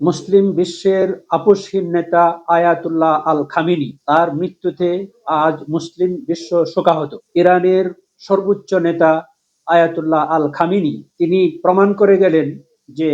মুসলিম বিশ্বের আপোষহীন নেতা আয়াতুল্লাহ আল খামেনি, তার মৃত্যুতে আজ মুসলিম বিশ্ব শোকাহত। ইরানের সর্বোচ্চ নেতা আয়াতুল্লাহ আল খামেনি তিনি প্রমাণ করে গেলেন যে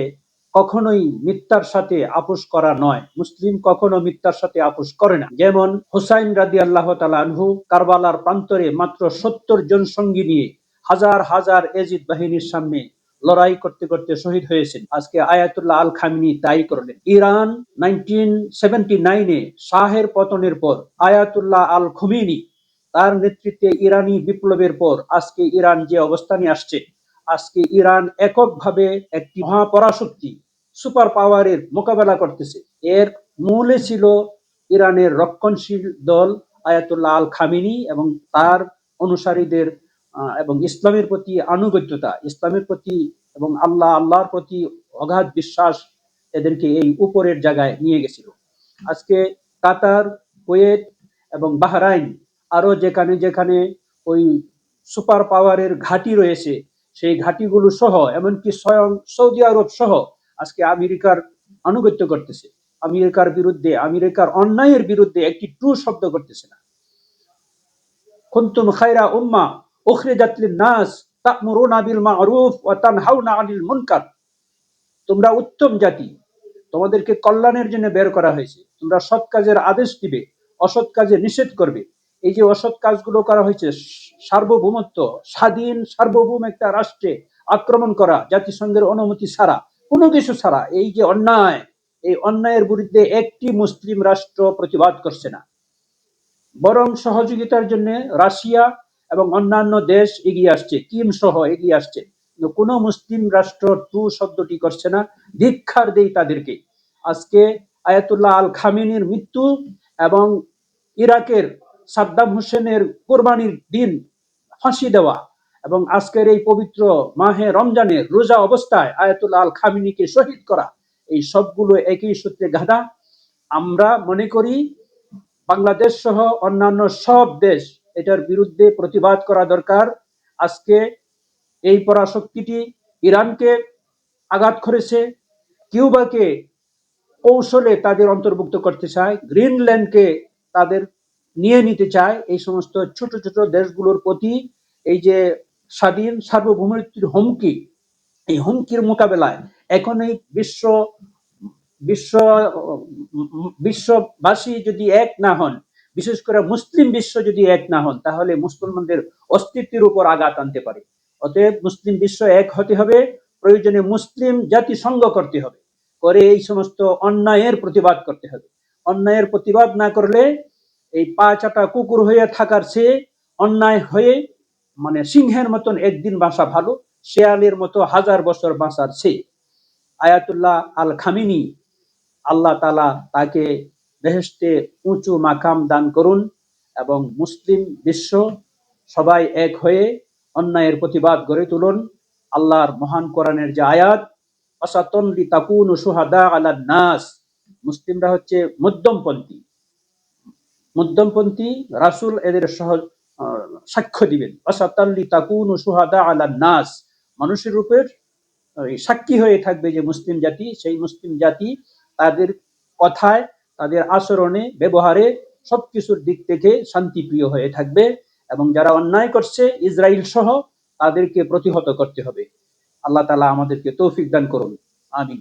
কখনোই মিথ্যার সাথে আপোষ করা নয়, মুসলিম কখনো মিথ্যার সাথে আপোষ করে না। যেমন হুসাইন রাদিয়াল্লাহু তাআলা আনহু কারবালার প্রান্তরে মাত্র ৭০ জন সঙ্গী নিয়ে হাজার হাজার এজিদ বাহিনীর সামনে লড়াই করতে করতে শহীদ হয়েছেন। আজকে আয়াতুল্লাহ আল খামেনি তাই করলেন। ইরান 1979-এ শাহের পতনের পর আয়াতুল্লাহ আল খামেনি তার নেতৃত্বে ইরানি বিপ্লবের পর আজকে ইরান যে অবস্থানে আসছে, আজকে ইরান এককভাবে একটি মহাপরাশক্তি সুপার পাওয়ারের মোকাবেলা করতেছে। এর মূলে ছিল ইরানের রক্ষণশীল দল আয়াতুল্লাহ আল খামেনি এবং তার অনুসারীদের এবং ইসলামের প্রতি আনুগত্যতা, ইসলামের প্রতি এবং আল্লাহর প্রতি অগাধ বিশ্বাস এদেরকে এই উপরের জায়গায় নিয়ে গেছিল। আজকে কাতার, কুয়েত এবং বাহরাইন আরো যেখানে যেখানে ওই সুপার পাওয়ারের ঘাঁটি রয়েছে, সেই ঘাঁটিগুলো সহ এমনকি স্বয়ং সৌদি আরব সহ আজকে আমেরিকার আনুগত্য করতেছে। আমেরিকার বিরুদ্ধে, আমেরিকার অন্যায়ের বিরুদ্ধে একটি টু শব্দ করতেছে না। কুনতুম খায়রা উম্মাহ উখরিজাত লিন-নাস তা'মুরুনা বিল মা'রুফ ওয়া তানহাউনা আনিল মুনকার। তোমরা উত্তম জাতি, তোমাদেরকে কল্যাণের জন্য বের করা হয়েছে। তোমরা সৎ কাজের আদেশ দিবে, অসৎ কাজে নিষেধ করবে। এই যে অসৎ কাজগুলো করা হয়েছে, সার্বভৌমত্ব, স্বাধীন সার্বভৌম একটা রাষ্ট্রে আক্রমণ করা জাতিসংঘের অনুমতি ছাড়া, কোনো কিছু ছাড়া, এই যে অন্যায়, এই অন্যায়ের বিরুদ্ধে একটি মুসলিম রাষ্ট্র প্রতিবাদ করছে না। বরং সহযোগিতার জন্য রাশিয়া এবং অন্যান্য দেশ এগিয়ে আসছে, কিম সহ এগিয়ে আসছে। কোন মুসলিম রাষ্ট্র টু শব্দটি করছে না। ধিক্কার দেই তাদেরকে। আজকে আয়াতুল্লাহ আল খামেনির মৃত্যু এবং ইরাকের সাদ্দাম হোসেনের কোরবানির দিন ফাঁসি দেওয়া এবং আজকের এই পবিত্র মাহে রমজানের রোজা অবস্থায় আয়াতুল্লাহ আল খামেনিকে শহীদ করা, এই সবগুলো একই সূত্রে গাঁথা। আমরা মনে করি বাংলাদেশ সহ অন্যান্য সব দেশ এটার বিরুদ্ধে প্রতিবাদ করা দরকার। আজকে এই পরাশক্তিটি ইরানকে আঘাত করেছে, কিউবাকে কৌশলে তাদের অন্তর্ভুক্ত করতে চায়, গ্রিনল্যান্ডকে তাদের নিয়ে নিতে চায়। এই সমস্ত ছোট ছোট দেশগুলোর প্রতি এই যে স্বাধীন সার্বভৌমত্বের হুমকি, এই হুমকির মোকাবেলায় এখন এই বিশ্ব বিশ্ববাসী যদি এক না হন, বিশেষ করে মুসলিম বিশ্ব যদি এক না হন, তাহলে মুসলমানদের অস্তিত্বের উপর আঘাত আনতে পারে। অতএব মুসলিম বিশ্ব এক হতে হবে, প্রয়োজনে মুসলিম জাতিসংঘ করতে হবে, করে এই সমস্ত অন্যায়ের প্রতিবাদ করতে হবে। অন্যায়ের প্রতিবাদ না করলে এই পা চাটা কুকুর হয়ে থাকার চেয়ে অন্যায় হয়ে মানে সিংহের মতন একদিন বাঁচা ভালো, শেয়ালের মতো হাজার বছর বাঁচার চেয়ে। আয়াতুল্লাহ আল খামেনি, আল্লাহ তাআলা তাকে বেহেশতে উঁচু মাকাম দান করুন এবং মুসলিম বিশ্ব সবাই এক হয়ে অন্যায়ের প্রতিবাদ গড়ে তুলুন। আল্লাহর মহান কোরআনের যে আয়াত, ওয়াসাতুন লিতাকুনু শুহাদা আলান নাস, মুসলিমরা হচ্ছে মধ্যমপন্থী। মধ্যমপন্থী রাসূল এদের সহ সাক্ষ্য দিবেন। ওয়াসাতুন লিতাকুনু শুহাদা আলান নাস, মানুষের উপর সাক্ষী হয়ে থাকবে যে মুসলিম জাতি, সেই মুসলিম জাতি তাদের কথায়, তাদের আচরণে, ব্যবহারে সবকিছুর দিক থেকে শান্তিপ্রিয় হয়ে থাকবে এবং যারা অন্যায় করছে ইসরায়েল সহ তাদেরকে প্রতিহত করতে হবে। আল্লাহ তাআলা আমাদেরকে তৌফিক দান করুন। আমিন।